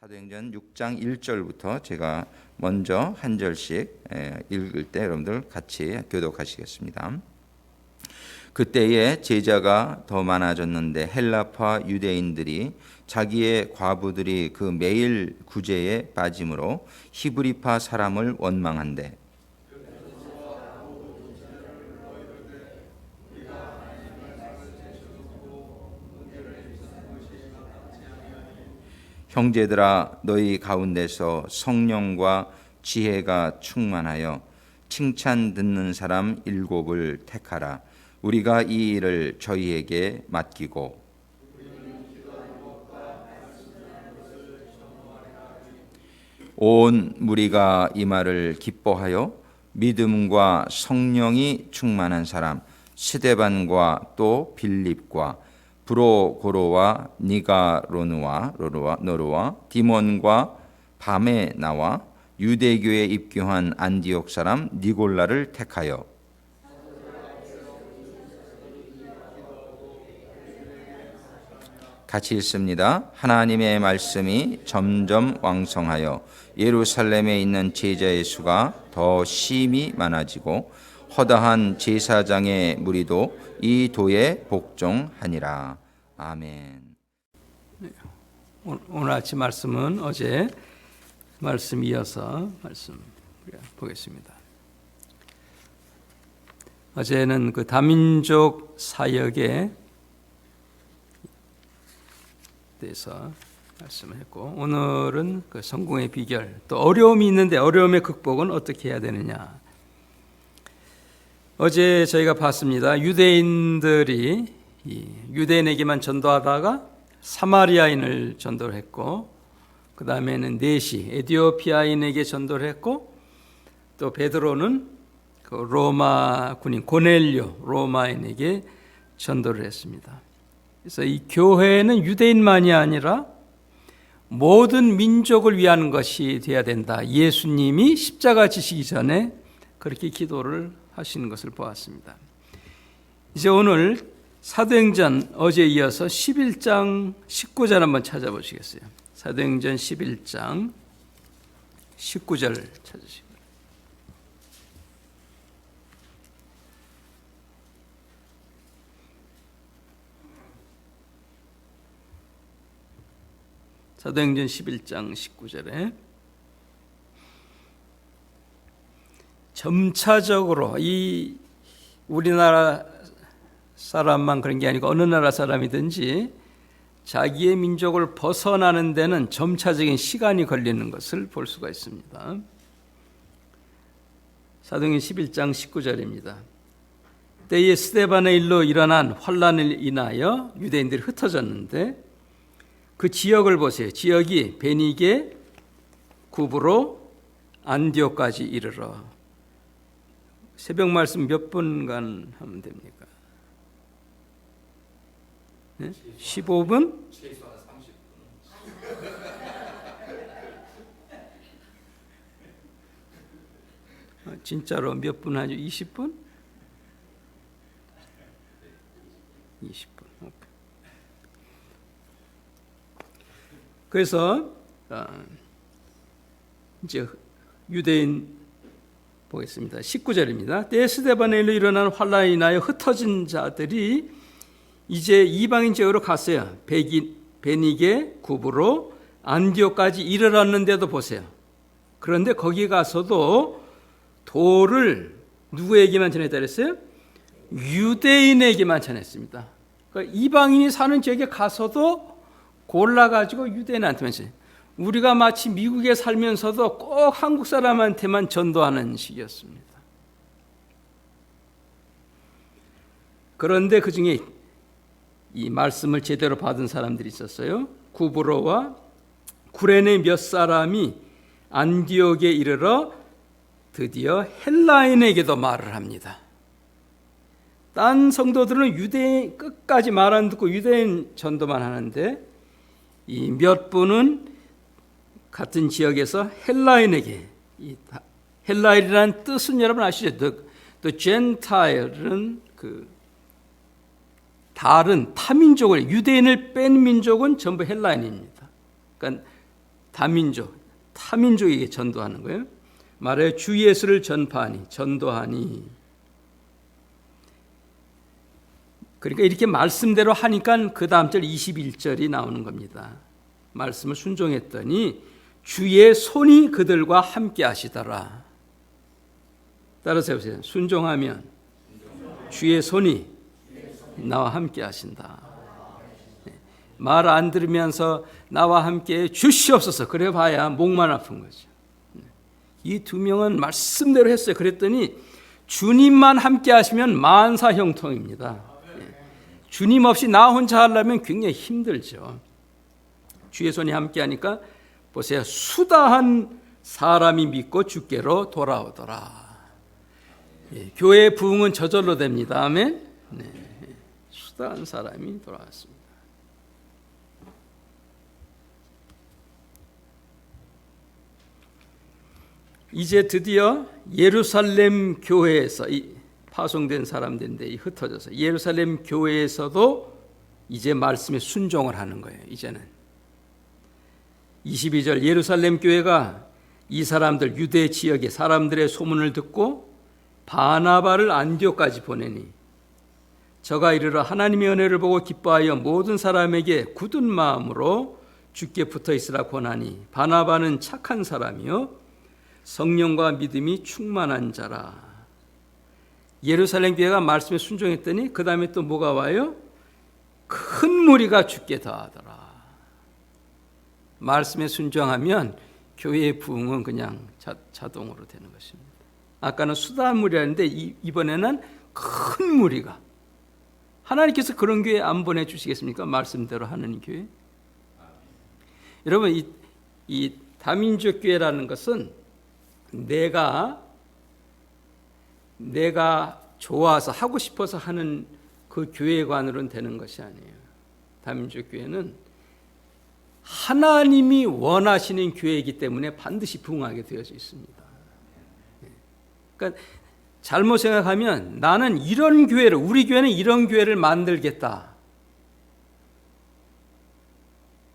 사도행전 6장 1절부터 제가 먼저 한 절씩 읽을 때 여러분들 같이 교독하시겠습니다. 그때에 제자가 더 많아졌는데 헬라파 유대인들이 자기의 과부들이 그 매일 구제에 빠짐으로 히브리파 사람을 원망한대. 형제들아, 너희 가운데서 성령과 지혜가 충만하여 칭찬 듣는 사람 7을 택하라. 우리가 이 일을 저희에게 맡기고 온 무리가 이 말을 기뻐하여 믿음과 성령이 충만한 사람 스데반과 또 빌립과 브로고로와 니가로누와 노르와 디몬과 밤에 나와 유대교에 입교한 안디옥 사람 니골라를 택하여 같이 읽습니다. 하나님의 말씀이 점점 왕성하여 예루살렘에 있는 제자의 수가 더 심히 많아지고 허다한 제사장의 무리도 이 도에 복종하니라. 아멘. 오늘 아침 말씀은 어제 말씀 이어서 말씀 보겠습니다. 어제는 그 다민족 사역에 대해서 말씀을 했고, 오늘은 그 성공의 비결, 또 어려움이 있는데 어려움의 극복은 어떻게 해야 되느냐. 어제 저희가 봤습니다. 유대인들이 유대인에게만 전도하다가 사마리아인을 전도를 했고, 그 다음에는 넷이 에티오피아인에게 전도를 했고, 또 베드로는 그 로마 군인 고넬료 로마인에게 전도를 했습니다. 그래서 이 교회는 유대인만이 아니라 모든 민족을 위한 것이 되어야 된다. 예수님이 십자가 지시기 전에 그렇게 기도를 하시는 것을 보았습니다. 이제 오늘 사도행전 어제 이어서 11장 19절 한번 찾아보시겠어요? 사도행전 11장 19절 찾으시고. 사도행전 11장 19절에 점차적으로 이 우리나라 사람만 그런 게 아니고 어느 나라 사람이든지 자기의 민족을 벗어나는 데는 점차적인 시간이 걸리는 것을 볼 수가 있습니다. 사도행전 11장 19절입니다. 때에 스데반의 일로 일어난 환란을 인하여 유대인들이 흩어졌는데 그 지역을 보세요. 지역이 베니게, 구브로, 안디옥까지 이르러. 새벽 말씀 몇 분간 하면 됩니까? 네? 15분? 최소한 30분. 진짜로 몇 분 하죠? 20분? 20분. 그래서 이제 유대인 보겠습니다. 19절입니다. 때에 스데반에 일어난 환란으로 인하여 흩어진 자들이 이제 이방인 지역으로 갔어요. 베니게, 구브로, 안디옥까지 이르렀는데도 보세요. 그런데 거기 가서도 도를 누구에게만 전했다 그랬어요? 유대인에게만 전했습니다. 그러니까 이방인이 사는 지역에 가서도 골라가지고 유대인한테만 전해요. 우리가 마치 미국에 살면서도 꼭 한국 사람한테만 전도하는 식이었습니다. 그런데 그 중에 이 말씀을 제대로 받은 사람들이 있었어요. 구브로와 구레네 몇 사람이 안디옥에 이르러 드디어 헬라인에게도 말을 합니다. 딴 성도들은 유대인 끝까지 말 안 듣고 유대인 전도만 하는데 이 몇 분은 같은 지역에서 헬라인에게, 헬라인이라는 뜻은 여러분 아시죠? The Gentile은 그 다른 타민족을, 유대인을 뺀 민족은 전부 헬라인입니다. 그러니까 다민족, 타민족에게 전도하는 거예요. 말하여 주 예수를 전파하니, 전도하니. 그러니까 이렇게 말씀대로 하니까 그 다음 절 21절이 나오는 겁니다. 말씀을 순종했더니 주의 손이 그들과 함께 하시더라. 따라서 해보세요. 순종하면 주의 손이 나와 함께 하신다. 말 안 들으면서 나와 함께 주시옵소서 그래 봐야 목만 아픈 거죠. 이 두 명은 말씀대로 했어요. 그랬더니 주님만 함께 하시면 만사형통입니다. 주님 없이 나 혼자 하려면 굉장히 힘들죠. 주의 손이 함께 하니까 보세요. 수다한 사람이 믿고 주께로 돌아오더라. 교회의 부흥은 저절로 됩니다. 아멘. 네. 수다한 사람이 돌아왔습니다. 이제 드디어 예루살렘 교회에서 파송된 사람들인데 흩어져서 예루살렘 교회에서도 이제 말씀에 순종을 하는 거예요. 이제는 22절 예루살렘 교회가 이 사람들 유대 지역의 사람들의 소문을 듣고 바나바를 안디옥까지 보내니 저가 이르러 하나님의 은혜를 보고 기뻐하여 모든 사람에게 굳은 마음으로 주께 붙어 있으라 권하니 바나바는 착한 사람이요 성령과 믿음이 충만한 자라. 예루살렘 교회가 말씀에 순종했더니 그 다음에 또 뭐가 와요? 큰 무리가 주께 더하더라. 말씀에 순종하면 교회의 부흥은 그냥 자동으로 되는 것입니다. 아까는 수다한 무리였는데 이번에는 큰 무리가. 하나님께서 그런 교회 안 보내주시겠습니까? 말씀대로 하는 교회. 여러분 이 다민족 교회라는 것은 내가 좋아서 하고 싶어서 하는 그 교회관으로는 되는 것이 아니에요. 다민족 교회는 하나님이 원하시는 교회이기 때문에 반드시 부흥하게 되어져 있습니다. 그러니까 잘못 생각하면 나는 이런 교회를, 우리 교회는 이런 교회를 만들겠다.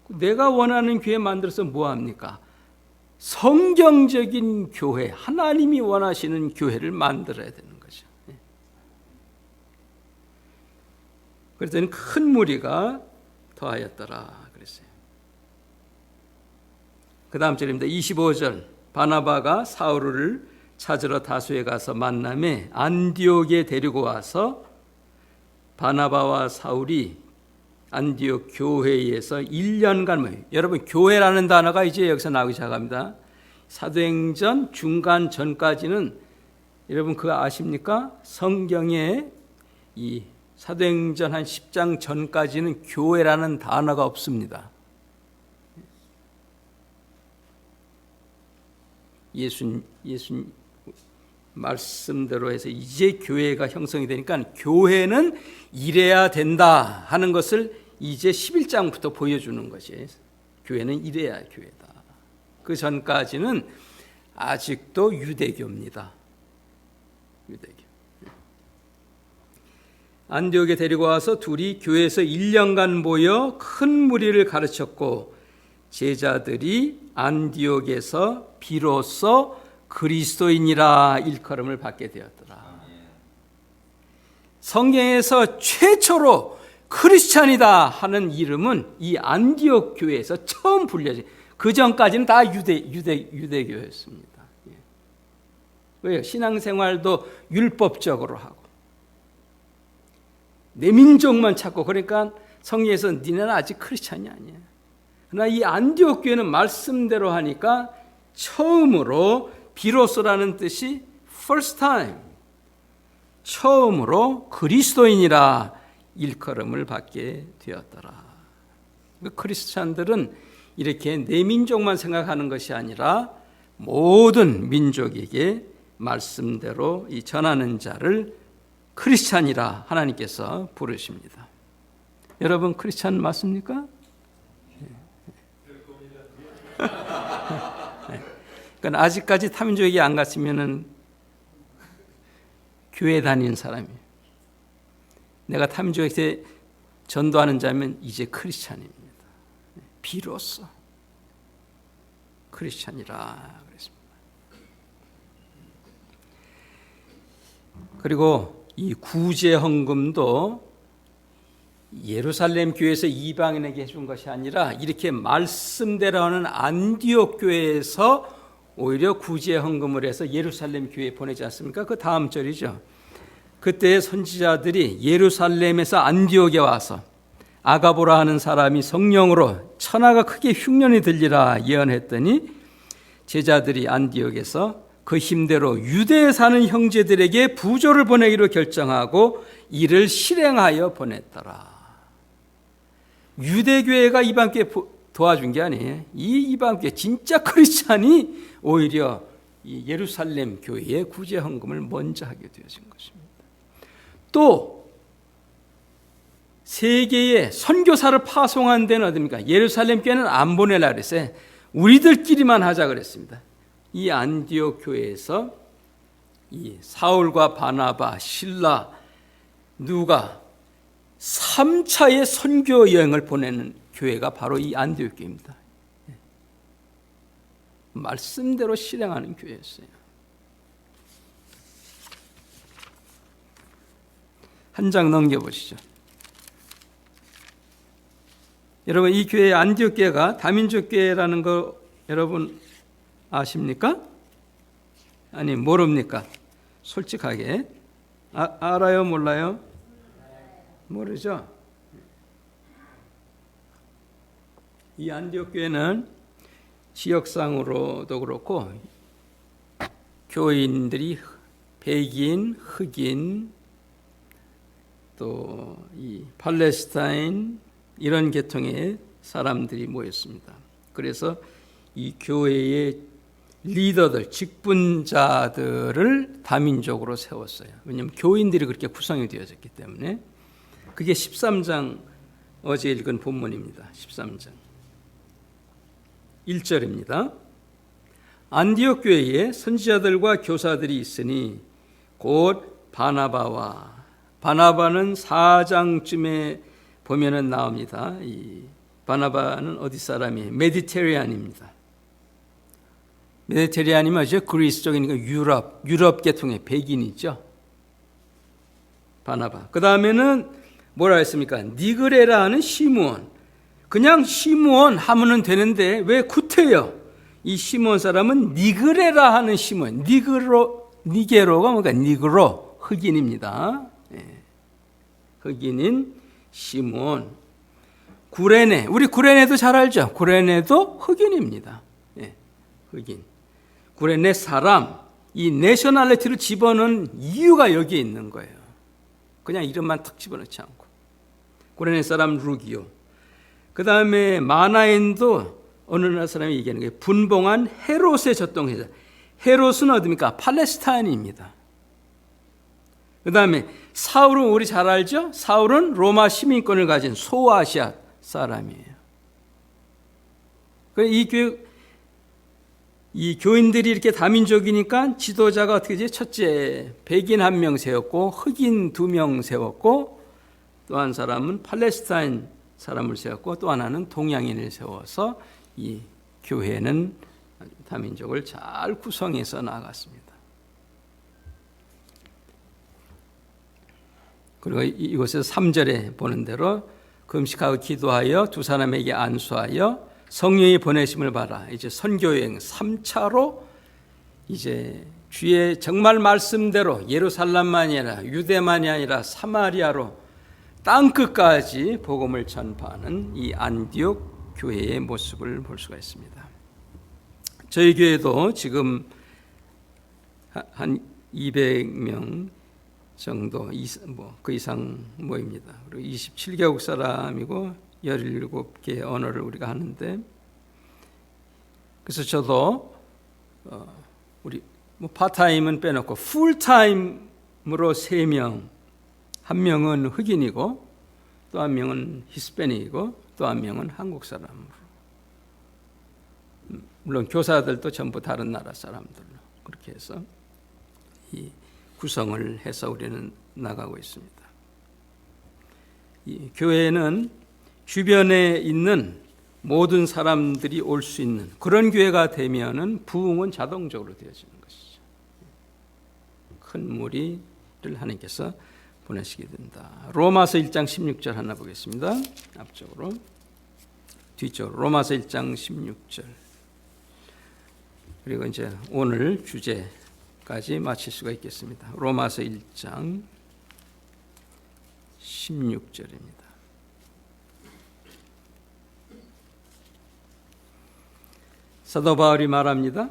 내가 원하는 교회 만들어서 뭐합니까? 성경적인 교회, 하나님이 원하시는 교회를 만들어야 되는 거죠. 그랬더니 큰 무리가 더하였더라 그랬어요. 그 다음 절입니다. 25절 바나바가 사울을 찾으러 다소에 가서 만남에 안디옥에 데리고 와서 바나바와 사울이 안디옥 교회에서 1년간 여러분 교회라는 단어가 이제 여기서 나오기 시작합니다. 사도행전 중간 전까지는 여러분 그거 아십니까? 성경에 이 사도행전 한 10장 전까지는 교회라는 단어가 없습니다. 예수 말씀대로 해서 이제 교회가 형성이 되니까 교회는 이래야 된다 하는 것을 이제 11장부터 보여주는 것이 교회는 이래야 교회다. 그 전까지는 아직도 유대교입니다. 유대교. 안디옥에 데리고 와서 둘이 교회에서 1년간 모여 큰 무리를 가르쳤고 제자들이 안디옥에서 비로소 그리스도인이라 일컬음을 받게 되었더라. 성경에서 최초로 크리스찬이다 하는 이름은 이 안디옥 교회에서 처음 불려진. 그 전까지는 다 유대교였습니다. 왜요? 신앙생활도 율법적으로 하고 내 민족만 찾고 그러니까 성경에서 니네는 아직 크리스찬이 아니야. 그러나 이 안디옥 교회는 말씀대로 하니까 처음으로 비로소라는 뜻이 first time 처음으로 그리스도인이라 일컬음을 받게 되었더라. 크리스찬들은 이렇게 내 민족만 생각하는 것이 아니라 모든 민족에게 말씀대로 이 전하는 자를 크리스찬이라 하나님께서 부르십니다. 여러분 크리스찬 맞습니까? 그러니까 아직까지 타민족에게 안 갔으면은 교회 다니는 사람이에요. 내가 타민족에게 전도하는 자면 이제 크리스찬입니다. 비로소 크리스찬이라 그랬습니다. 그리고 이 구제 헌금도 예루살렘 교회에서 이방인에게 해준 것이 아니라 이렇게 말씀대로 하는 안디옥 교회에서 오히려 구제 헌금을 해서 예루살렘 교회에 보내지 않습니까? 그 다음 절이죠. 그때 선지자들이 예루살렘에서 안디옥에 와서 아가보라 하는 사람이 성령으로 천하가 크게 흉년이 들리라 예언했더니 제자들이 안디옥에서 그 힘대로 유대에 사는 형제들에게 부조를 보내기로 결정하고 이를 실행하여 보냈더라. 유대교회가 이방교회 도와준 게 아니에요. 이 이방교회 진짜 크리스찬이 오히려 이 예루살렘 교회의 구제 헌금을 먼저 하게 되어진 것입니다. 또 세계에 선교사를 파송한 데는 어디입니까? 예루살렘 교회는 안 보내라 그랬어요. 우리들끼리만 하자 그랬습니다. 이 안디옥 교회에서 이 사울과 바나바, 실라, 누가 3차의 선교 여행을 보내는 교회가 바로 이 안디옥 교회입니다. 말씀대로 실행하는 교회였어요. 한 장 넘겨보시죠. 여러분, 이 교회 안디옥 교회가 다민족 교회라는 거 여러분 아십니까? 아니, 모릅니까? 솔직하게. 알아요? 몰라요? 모르죠? 이 안디옥 교회는 지역상으로도 그렇고 교인들이 백인, 흑인, 또 이 팔레스타인 이런 계통의 사람들이 모였습니다. 그래서 이 교회의 리더들, 직분자들을 다민족으로 세웠어요. 왜냐하면 교인들이 그렇게 구성이 되어졌기 때문에. 그게 13장 어제 읽은 본문입니다. 13장 1절입니다. 안디옥 교회에 선지자들과 교사들이 있으니 곧 바나바는 4장쯤에 보면은 나옵니다. 이 바나바는 어디 사람이에요? 메디테리안입니다. 메디테리안이 뭐죠? 그리스 쪽이니까 유럽 계통의 백인이죠. 바나바. 그 다음에는 뭐라 했습니까? 니그레라 하는 시므온. 그냥 시므온 하면은 되는데 왜 구태여? 이 시므온 사람은 니그레라 하는 시므온. 니게로가 뭔가 니그로, 흑인입니다. 흑인인 시므온. 구레네, 우리 구레네도 잘 알죠? 구레네도 흑인입니다. 흑인. 구레네 사람, 이 내셔널리티를 집어넣은 이유가 여기에 있는 거예요. 그냥 이름만 탁 집어넣지 않고. 구레네 사람 루기오. 그 다음에 마나엔도 어느 나라 사람이 얘기하는 거예요. 분봉한 헤롯의 젖동해자. 헤롯은 어디입니까? 팔레스타인입니다. 그 다음에 사울은 우리 잘 알죠? 사울은 로마 시민권을 가진 소아시아 사람이에요. 이 교인들이 이렇게 다민족이니까 지도자가 어떻게 되지? 첫째, 백인 1명 세웠고 흑인 2명 세웠고 또 한 사람은 팔레스타인 사람을 세웠고 또 하나는 동양인을 세워서 이 교회는 다민족을 잘 구성해서 나갔습니다. 그리고 이곳에서 3절에 보는 대로 금식하고 기도하여 두 사람에게 안수하여 성령의 보내심을 받아 이제 선교여행 3차로 이제 주의 정말 말씀대로 예루살렘만이 아니라 유대만이 아니라 사마리아로 땅끝까지 복음을 전파하는 이 안디옥 교회의 모습을 볼 수가 있습니다. 저희 교회도 지금 한 200명 정도 그 이상 모입니다. 그리고 27개국 사람이고 17개의 언어를 우리가 하는데, 그래서 저도 우리 파타임은 빼놓고 풀타임으로 3명, 한 명은 흑인이고 또 한 명은 히스패닉이고 또 한 명은 한국 사람으로, 물론 교사들도 전부 다른 나라 사람들로 그렇게 해서 이 구성을 해서 우리는 나가고 있습니다. 이 교회는 주변에 있는 모든 사람들이 올 수 있는 그런 교회가 되면은 부흥은 자동적으로 되어지는 것이죠. 큰 무리를 하나님께서 보내시게 된다. 로마서 1장 16절 하나 보겠습니다. 앞쪽으로, 뒤쪽으로. 로마서 1장 16절. 그리고 이제 오늘 주제까지 마칠 수가 있겠습니다. 로마서 1장 16절입니다. 사도 바울이 말합니다.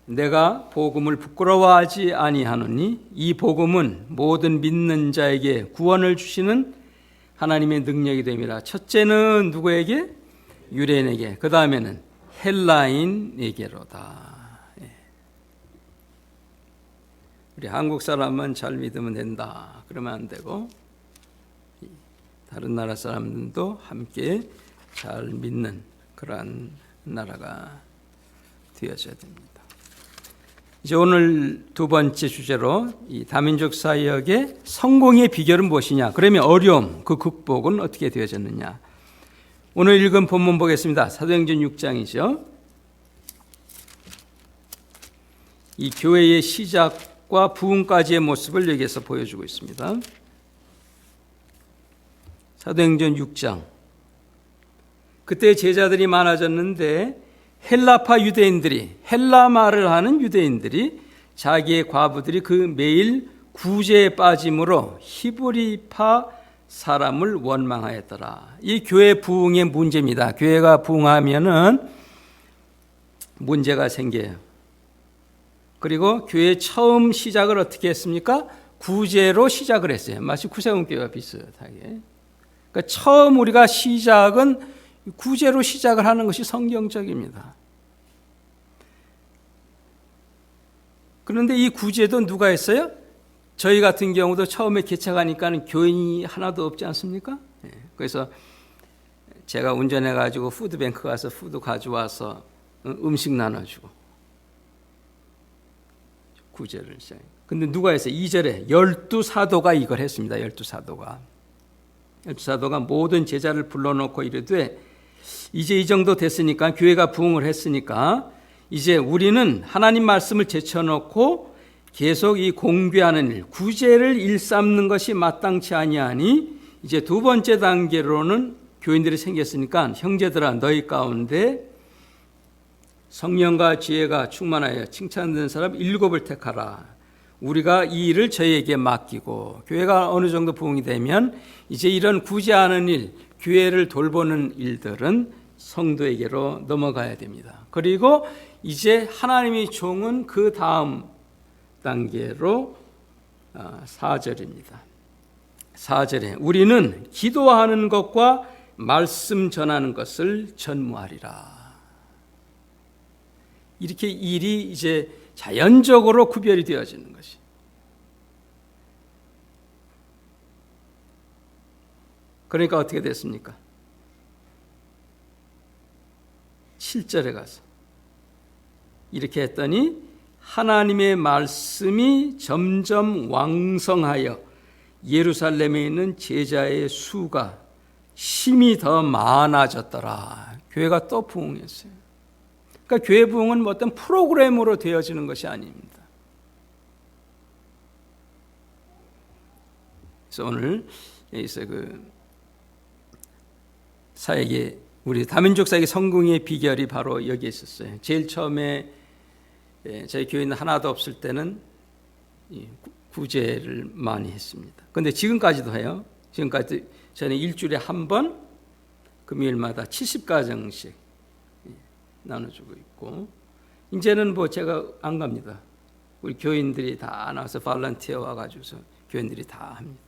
내가 복음을 부끄러워하지 아니하노니 이 복음은 모든 믿는 자에게 구원을 주시는 하나님의 능력이 됨이라. 첫째는 누구에게? 유대인에게. 그 다음에는 헬라인에게로다. 우리 한국 사람만 잘 믿으면 된다. 그러면 안 되고 다른 나라 사람들도 함께 잘 믿는 그러한 나라가 되어져야 됩니다. 이제 오늘 두 번째 주제로 이 다민족 사역의 성공의 비결은 무엇이냐? 그러면 어려움, 그 극복은 어떻게 되어졌느냐? 오늘 읽은 본문 보겠습니다. 사도행전 6장이죠. 이 교회의 시작과 부흥까지의 모습을 여기에서 보여주고 있습니다. 사도행전 6장. 그때 제자들이 많아졌는데 헬라파 유대인들이, 헬라 말을 하는 유대인들이 자기의 과부들이 그 매일 구제에 빠짐으로 히브리파 사람을 원망하였더라. 이 교회 부흥의 문제입니다. 교회가 부흥하면은 문제가 생겨요. 그리고 교회 처음 시작을 어떻게 했습니까? 구제로 시작을 했어요. 마치 구세군교회와 비슷하게. 그러니까 처음 우리가 시작은 구제로 시작을 하는 것이 성경적입니다. 그런데 이 구제도 누가 했어요? 저희 같은 경우도 처음에 개척하니까는 교인이 하나도 없지 않습니까? 그래서 제가 운전해가지고 푸드뱅크 가서 푸드 가져와서 음식 나눠주고 구제를 시작해요. 근데 누가 했어요? 2절에 12사도가 이걸 했습니다. 12사도가 모든 제자를 불러놓고 이르되 이제 이 정도 됐으니까, 교회가 부흥을 했으니까 이제 우리는 하나님 말씀을 제쳐놓고 계속 이 공개하는 일, 구제를 일삼는 것이 마땅치 아니하니 이제 두 번째 단계로는 교인들이 생겼으니까 형제들아 너희 가운데 성령과 지혜가 충만하여 칭찬되는 사람 7을 택하라. 우리가 이 일을 저희에게 맡기고, 교회가 어느 정도 부흥이 되면 이제 이런 구제하는 일, 교회를 돌보는 일들은 성도에게로 넘어가야 됩니다. 그리고 이제 하나님의 종은 그 다음 단계로 4절입니다. 4절에 우리는 기도하는 것과 말씀 전하는 것을 전무하리라. 이렇게 일이 이제 자연적으로 구별이 되어지는 것이. 그러니까 어떻게 됐습니까? 7절에 가서 이렇게 했더니 하나님의 말씀이 점점 왕성하여 예루살렘에 있는 제자의 수가 심히 더 많아졌더라. 교회가 또 부흥했어요. 그러니까 교회 부흥은 뭐 어떤 프로그램으로 되어지는 것이 아닙니다. 그래서 오늘 여기서 그 사역의, 우리 다민족 사역의 성공의 비결이 바로 여기에 있었어요. 제일 처음에 저희 교회는 하나도 없을 때는 구제를 많이 했습니다. 그런데 지금까지도 해요. 지금까지 저는 일주일에 한 번 금요일마다 70가정씩 나눠주고 있고, 이제는 뭐 제가 안 갑니다. 우리 교인들이 다 나와서 발런티어 와가지고서 교인들이 다 합니다.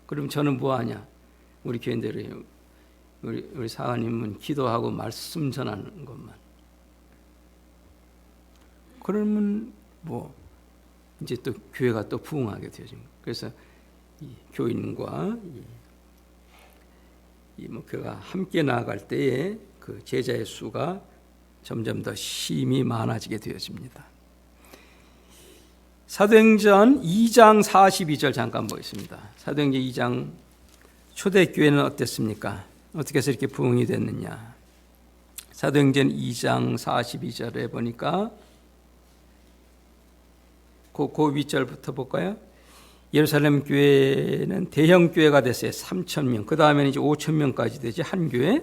그럼 저는 뭐 하냐? 우리 교인들이, 우리 사관님은 기도하고 말씀 전하는 것만. 그러면 뭐 이제 또 교회가 또 부흥하게 되어집니다. 그래서 이 교인과 이 목회가 함께 나아갈 때에 그 제자의 수가 점점 더 힘이 많아지게 되어집니다. 사도행전 2장 42절 잠깐 보겠습니다. 사도행전 2장, 초대교회는 어땠습니까? 어떻게 해서 이렇게 부흥이 됐느냐? 사도행전 2장 42절에 보니까 그 윗절부터 볼까요? 예루살렘 교회는 대형 교회가 됐어요. 3,000명. 그 다음에는 이제 5,000명까지 되지, 한 교회.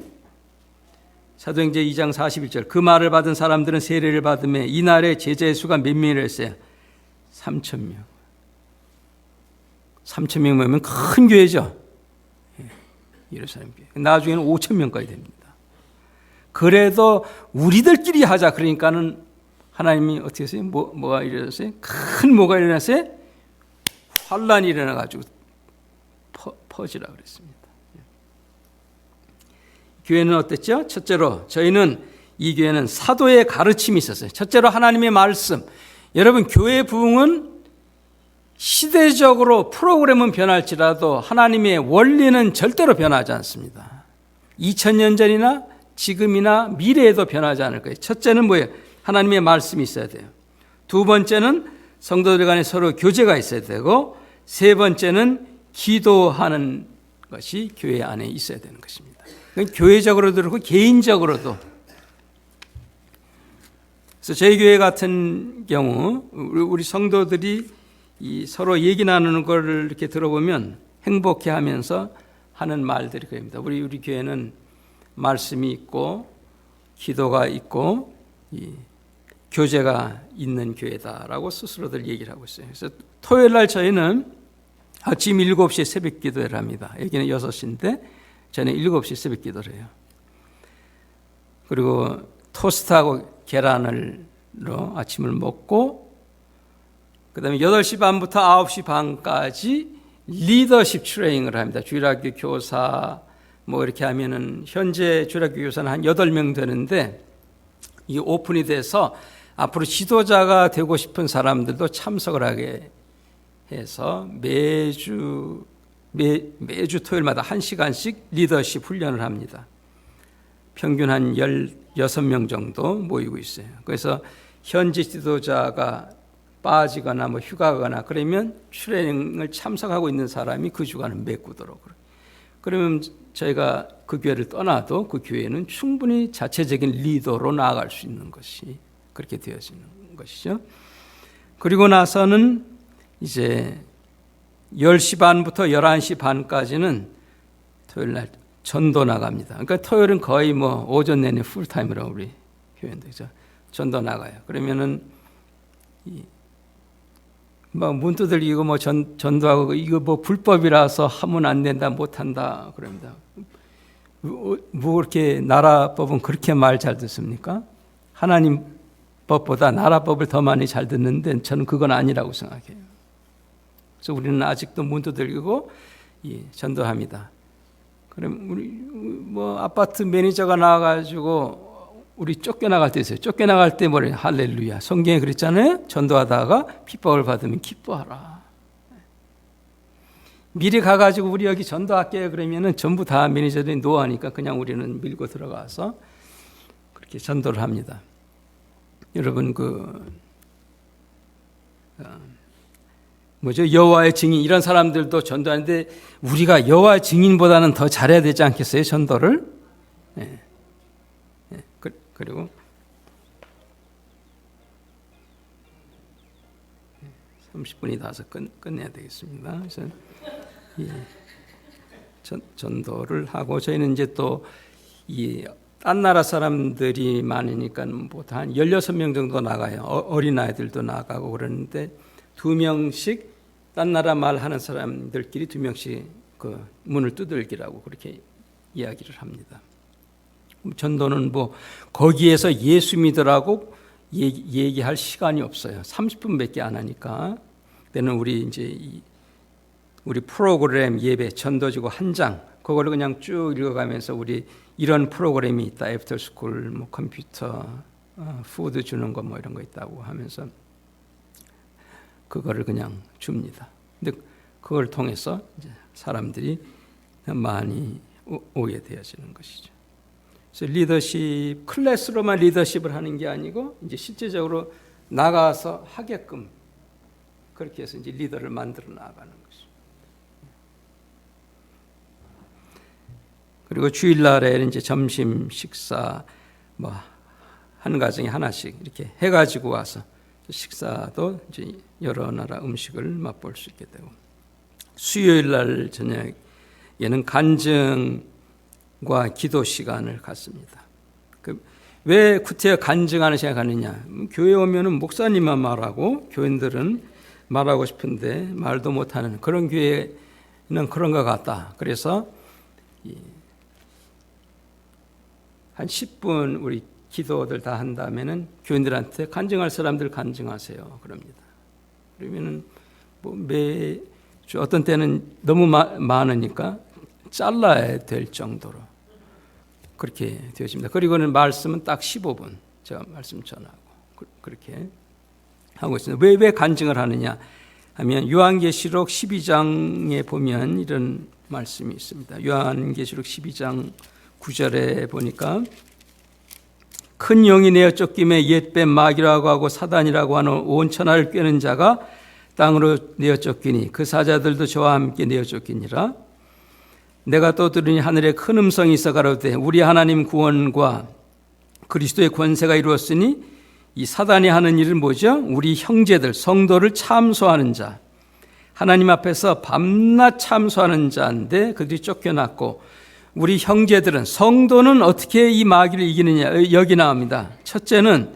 사도행전 2장 41절. 그 말을 받은 사람들은 세례를 받으며 이날에 제자의 수가 몇 명이랬어요? 3,000명. 3,000명이면 큰 교회죠. 예루살렘 교회. 나중에는 5,000명까지 됩니다. 그래도 우리들끼리 하자. 그러니까는 하나님이 어떻게 했어요? 뭐가 일어났어요? 큰 뭐가 일어났어요? 환란이 일어나가지고 퍼지라 그랬습니다. 교회는 어땠죠? 첫째로 저희는 이 교회는 사도의 가르침이 있었어요. 첫째로 하나님의 말씀. 여러분, 교회 부흥은 시대적으로 프로그램은 변할지라도 하나님의 원리는 절대로 변하지 않습니다. 2000년 전이나 지금이나 미래에도 변하지 않을 거예요. 첫째는 뭐예요? 하나님의 말씀이 있어야 돼요. 두 번째는 성도들 간에 서로 교제가 있어야 되고, 세 번째는 기도하는 것이 교회 안에 있어야 되는 것입니다. 교회적으로도 그렇고 개인적으로도. 그래서 저희 교회 같은 경우 우리 성도들이 서로 얘기 나누는 걸 이렇게 들어보면 행복해하면서 하는 말들이 그럽니다. 우리 교회는 말씀이 있고 기도가 있고 교제가 있는 교회다라고 스스로들 얘기를 하고 있어요. 그래서 토요일 날 저희는 아침 7시에 새벽 기도를 합니다. 여기는 6시인데 저는 7시에 새벽 기도를 해요. 그리고 토스트하고 계란으로 아침을 먹고, 그 다음에 8시 반부터 9시 반까지 리더십 트레이닝을 합니다. 주일학교 교사 뭐 이렇게 하면은 현재 주일학교 교사는 한 8명 되는데, 이 오픈이 돼서 앞으로 지도자가 되고 싶은 사람들도 참석을 하게 해서 매주 토요일마다 1시간씩 리더십 훈련을 합니다. 평균 한 16명 정도 모이고 있어요. 그래서 현재 지도자가 빠지거나 뭐 휴가가거나 그러면 트레이닝을 참석하고 있는 사람이 그 주간은 메꾸도록. 그러면 저희가 그 교회를 떠나도 그 교회는 충분히 자체적인 리더로 나아갈 수 있는 것이 그렇게 되어지는 것이죠. 그리고 나서는 이제 10시 반부터 11시 반까지는 토요일 날 전도 나갑니다. 그러니까 토요일은 거의 뭐 오전 내내 풀타임이라고 우리 교회인데, 그죠? 전도 나가요. 그러면은 막 문 두들기고 뭐 전도하고 이거 뭐 불법이라서 하면 안 된다, 못 한다 그럽니다. 뭐 그렇게 나라법은 그렇게 말 잘 듣습니까? 하나님 법보다 나라법을 더 많이 잘 듣는데 저는 그건 아니라고 생각해요. 그래서 우리는 아직도 문 두들기고 전도합니다. 그럼 우리 뭐 아파트 매니저가 나와가지고 우리 쫓겨나갈 때 있어요. 쫓겨나갈 때 뭐래? 할렐루야. 성경에 그랬잖아요. 전도하다가 핍박을 받으면 기뻐하라. 미리 가가지고 우리 여기 전도할게요. 그러면은 전부 다 매니저들이 노하니까 그냥 우리는 밀고 들어가서 그렇게 전도를 합니다. 여러분 여호와의 증인 이런 사람들도 전도하는데 우리가 여호와의 증인보다는 더 잘해야 되지 않겠어요? 전도를? 네. 그리고 30분이 닿아서 끝내야 되겠습니다. 그래서 전도를 하고 저희는 이제 또 딴 나라 사람들이 많으니까 보통 한 16명 정도 나가요. 어린아이들도 나가고 그러는데 2명씩 딴 나라 말 하는 사람들끼리 2명씩 그 문을 두들기라고 그렇게 이야기를 합니다. 전도는 뭐 거기에서 예수 믿으라고 얘기할 시간이 없어요. 30분밖에 안 하니까. 그때는 우리 프로그램 예배 전도지고 한 장 그거를 그냥 쭉 읽어가면서 우리 이런 프로그램이 있다. 애프터 스쿨 뭐 컴퓨터 푸드 주는 거 뭐 이런 거 있다고 하면서 그거를 그냥 줍니다. 근데 그걸 통해서 이제 사람들이 많이 오게 되어지는 것이죠. 그래서 리더십 클래스로만 리더십을 하는 게 아니고 이제 실제적으로 나가서 하게끔 그렇게 해서 이제 리더를 만들어 나가는 것이죠. 그리고 주일날에 이제 점심 식사 뭐 한 가정에 하나씩 이렇게 해가지고 와서 식사도 이제 여러 나라 음식을 맛볼 수 있게 되고, 수요일 날 저녁에는 간증과 기도 시간을 갖습니다. 왜 구태여 간증하는 시간을 갖느냐? 교회 오면은 목사님만 말하고 교인들은 말하고 싶은데 말도 못하는 그런 교회는 그런 것 같다. 그래서 한 10분 우리 기도들 다 한다면은 교인들한테 간증할 사람들 간증하세요. 그럽니다. 그러면은 뭐 매주 어떤 때는 너무 많으니까 잘라야 될 정도로 그렇게 되어집니다. 그리고는 말씀은 딱 15분 제가 말씀 전하고 그렇게 하고 있습니다. 왜 간증을 하느냐 하면 요한계시록 12장에 보면 이런 말씀이 있습니다. 요한계시록 12장 9절에 보니까 큰 영이 내어 쫓김에 옛뱀 마귀라고 하고 사단이라고 하는 온 천하를 꿰는 자가 땅으로 내어 쫓기니 그 사자들도 저와 함께 내어 쫓기니라. 내가 또 들으니 하늘에 큰 음성이 있어 가로되 우리 하나님 구원과 그리스도의 권세가 이루었으니 이 사단이 하는 일은 뭐죠? 우리 형제들 성도를 참소하는 자, 하나님 앞에서 밤낮 참소하는 자인데 그들이 쫓겨났고, 우리 형제들은 성도는 어떻게 이 마귀를 이기느냐 여기 나옵니다. 첫째는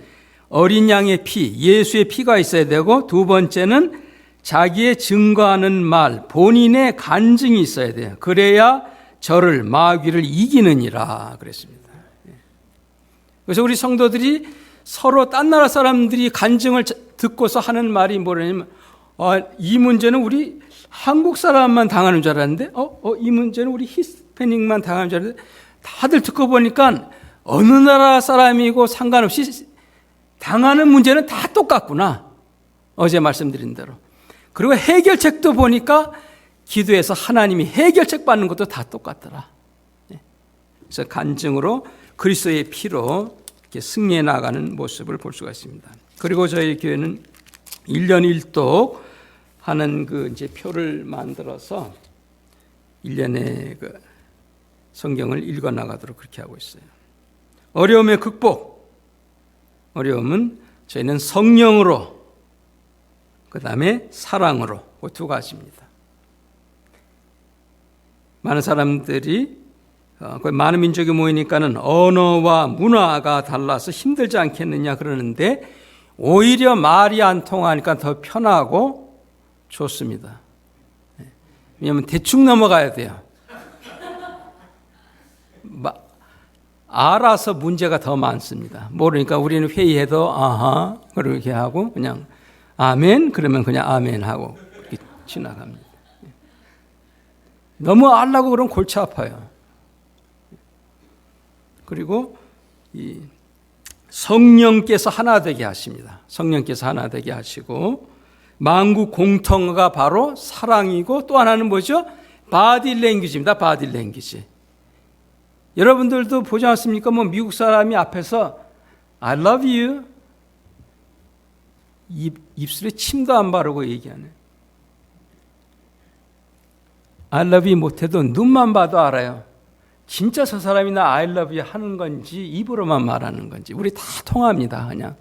어린 양의 피, 예수의 피가 있어야 되고, 두 번째는 자기의 증거하는 말, 본인의 간증이 있어야 돼요. 그래야 저를 마귀를 이기느니라 그랬습니다. 그래서 우리 성도들이 서로 딴 나라 사람들이 간증을 듣고서 하는 말이 뭐냐면, 이 문제는 우리 한국 사람만 당하는 줄 알았는데, 이 문제는 우리 히스패닉만 당하는 줄 알았는데, 다들 듣고 보니까 어느 나라 사람이고 상관없이 당하는 문제는 다 똑같구나. 어제 말씀드린 대로. 그리고 해결책도 보니까 기도해서 하나님이 해결책 받는 것도 다 똑같더라. 그래서 간증으로 그리스도의 피로 이렇게 승리해 나가는 모습을 볼 수가 있습니다. 그리고 저희 교회는 1년 1독 하는 그 이제 표를 만들어서 1년에 그 성경을 읽어 나가도록 그렇게 하고 있어요. 어려움의 극복. 어려움은 저희는 성령으로, 그 다음에 사랑으로, 그 두 가지입니다. 많은 사람들이 많은 민족이 모이니까는 언어와 문화가 달라서 힘들지 않겠느냐 그러는데, 오히려 말이 안 통하니까 더 편하고 좋습니다. 왜냐하면 대충 넘어가야 돼요. 알아서 문제가 더 많습니다. 모르니까 우리는 회의해도 아하 그렇게 하고 그냥 아멘 그러면 그냥 아멘 하고 이렇게 지나갑니다. 너무 알라고 그러면 골치 아파요. 그리고 이 성령께서 하나 되게 하십니다. 성령께서 하나 되게 하시고, 만국 공통어가 바로 사랑이고, 또 하나는 뭐죠? 바디 랭귀지입니다. 바디 랭귀지. 여러분들도 보지 않습니까? 뭐 미국 사람이 앞에서 I love you 입술에 침도 안 바르고 얘기하네. I love you 못해도 눈만 봐도 알아요. 진짜 저 사람이 나 I love you 하는 건지 입으로만 말하는 건지. 우리 다 통합니다. 그냥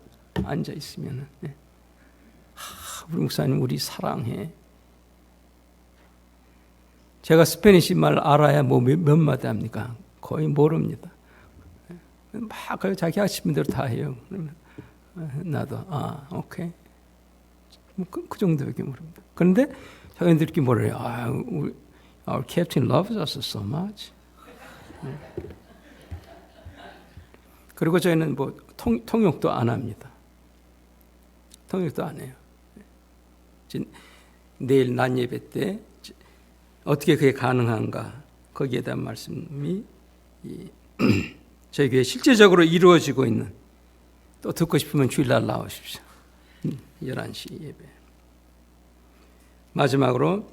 앉아 있으면. 우리 목사님 우리 사랑해. 제가 스페니시 말 알아야 뭐 몇 마디 합니까? 거의 모릅니다. 막 자기 하시는 대로 다 해요. 나도 오케이. 그 정도밖에 모릅니다. 그런데 자기들끼리 뭐래요? Our captain loves us so much. 그리고 저희는 뭐 통역도 안 합니다. 통역도 안 해요. 내일 낮 예배 때 어떻게 그게 가능한가 거기에 대한 말씀이 저희 교회 실제적으로 이루어지고 있는, 또 듣고 싶으면 주일날 나오십시오. 11시 예배. 마지막으로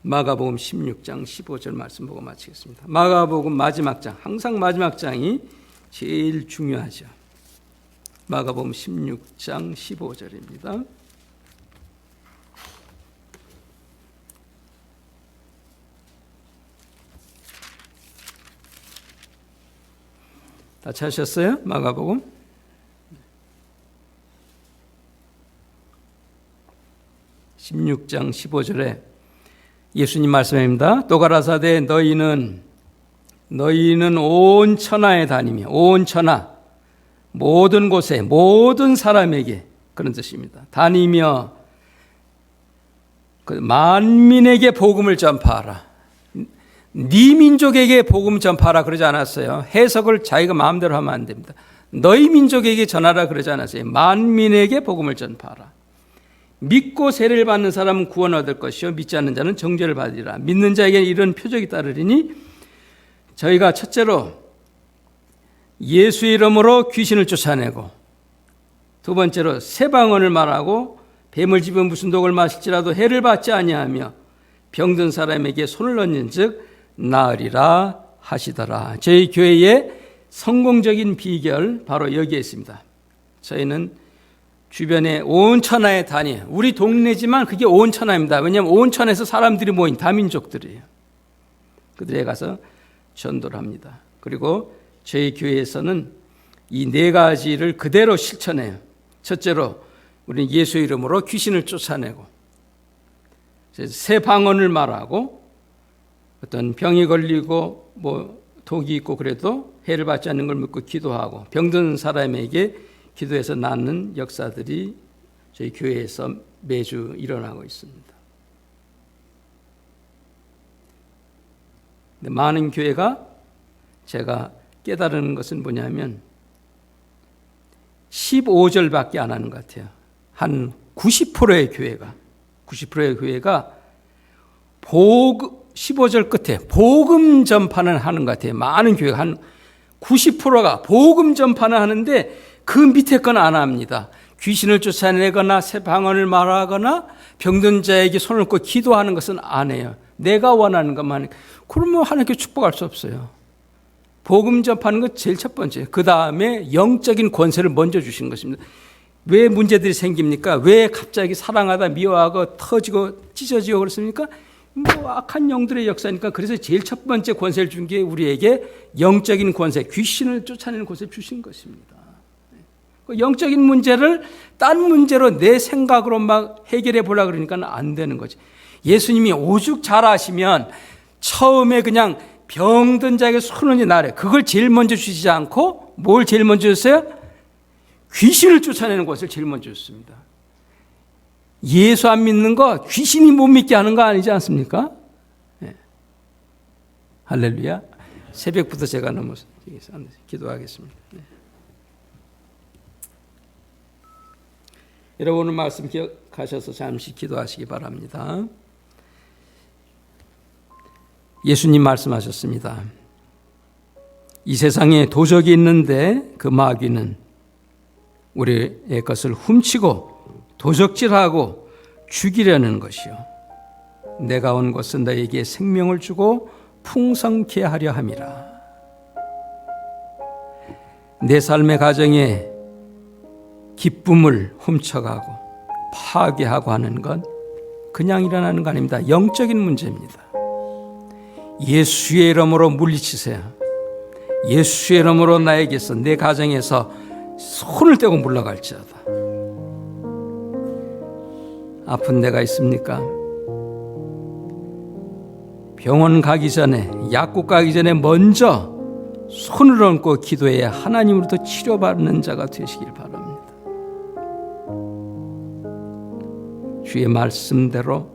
마가복음 16장 15절 말씀 보고 마치겠습니다. 마가복음 마지막 장, 항상 마지막 장이 제일 중요하죠. 마가복음 16장 15절입니다. 다 찾으셨어요? 마가복음 16장 15절에 예수님 말씀입니다. 또 가라사대 너희는 온 천하에 다니며, 온 천하 모든 곳에 모든 사람에게, 그런 뜻입니다. 다니며 그 만민에게 복음을 전파하라. 네 민족에게 복음 전파하라 그러지 않았어요. 해석을 자기가 마음대로 하면 안 됩니다. 너희 민족에게 전하라 그러지 않았어요. 만민에게 복음을 전파하라. 믿고 세례를 받는 사람은 구원 얻을 것이요 믿지 않는 자는 정죄를 받으리라. 믿는 자에게는 이런 표적이 따르리니 저희가 첫째로 예수의 이름으로 귀신을 쫓아내고, 두 번째로 새 방언을 말하고, 뱀을 집은 무슨 독을 마실지라도 해를 받지 아니하며 병든 사람에게 손을 얹은즉 나으리라 하시더라. 저희 교회의 성공적인 비결 바로 여기에 있습니다. 저희는 주변에 온 천하에 다니, 우리 동네지만 그게 온 천하입니다. 왜냐하면 온 천하에서 사람들이 모인 다민족들이에요. 그들에 가서 전도를 합니다. 그리고 저희 교회에서는 이 네 가지를 그대로 실천해요. 첫째로 우리는 예수 이름으로 귀신을 쫓아내고, 새 방언을 말하고, 어떤 병이 걸리고 독이 있고 그래도 해를 받지 않는 걸 믿고 기도하고, 병든 사람에게 기도해서 낫는 역사들이 저희 교회에서 매주 일어나고 있습니다. 근데 많은 교회가 제가 깨달은 것은 뭐냐면 15절밖에 안 하는 것 같아요. 한 90%의 교회가 15절 끝에 복음 전파는 하는 것 같아요. 많은 교회가 한 90%가 복음 전파는 하는데 그 밑에 건 안 합니다. 귀신을 쫓아내거나 새 방언을 말하거나 병든 자에게 손을 얹고 기도하는 것은 안 해요. 내가 원하는 것만. 그러면 하나님께 축복할 수 없어요. 복음 전파하는 것 제일 첫 번째. 그 다음에 영적인 권세를 먼저 주시는 것입니다. 왜 문제들이 생깁니까? 왜 갑자기 사랑하다 미워하고 터지고 찢어지고 그렇습니까? 악한 영들의 역사니까. 그래서 제일 첫 번째 권세를 준 게 우리에게 영적인 권세, 귀신을 쫓아내는 권세를 주신 것입니다. 영적인 문제를 딴 문제로 내 생각으로 막 해결해 보려고 그러니까 안 되는 거지. 예수님이 오죽 잘 아시면 처음에 그냥 병든 자에게 손을 나래. 그걸 제일 먼저 주시지 않고 뭘 제일 먼저 줬어요? 귀신을 쫓아내는 것을 제일 먼저 줬습니다. 예수 안 믿는 거 귀신이 못 믿게 하는 거 아니지 않습니까? 네. 할렐루야. 새벽부터 제가 너무 기도하겠습니다. 네. 여러분 오늘 말씀 기억하셔서 잠시 기도하시기 바랍니다. 예수님 말씀하셨습니다. 이 세상에 도적이 있는데 그 마귀는 우리의 것을 훔치고 도적질하고 죽이려는 것이요. 내가 온 것은 너에게 생명을 주고 풍성케 하려 함이라. 내 삶의 가정에 기쁨을 훔쳐가고 파괴하고 하는 건 그냥 일어나는 거 아닙니다. 영적인 문제입니다. 예수의 이름으로 물리치세요. 예수의 이름으로 나에게서 내 가정에서 손을 떼고 물러갈지어다. 아픈 데가 있습니까? 병원 가기 전에, 약국 가기 전에 먼저 손을 얹고 기도해 하나님으로부터 치료받는 자가 되시길 바랍니다. 주의 말씀대로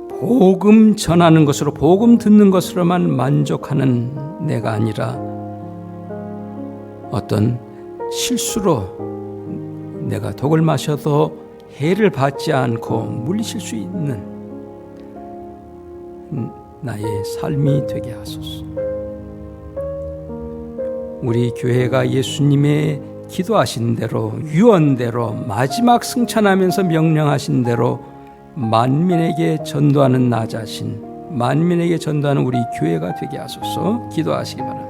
복음 전하는 것으로, 복음 듣는 것으로만 만족하는 내가 아니라 어떤 실수로 내가 독을 마셔도 해를 받지 않고 물리칠 수 있는 나의 삶이 되게 하소서. 우리 교회가 예수님의 기도하신 대로, 유언대로, 마지막 승천하면서 명령하신 대로 만민에게 전도하는 나 자신, 만민에게 전도하는 우리 교회가 되게 하소서. 기도하시기 바랍니다.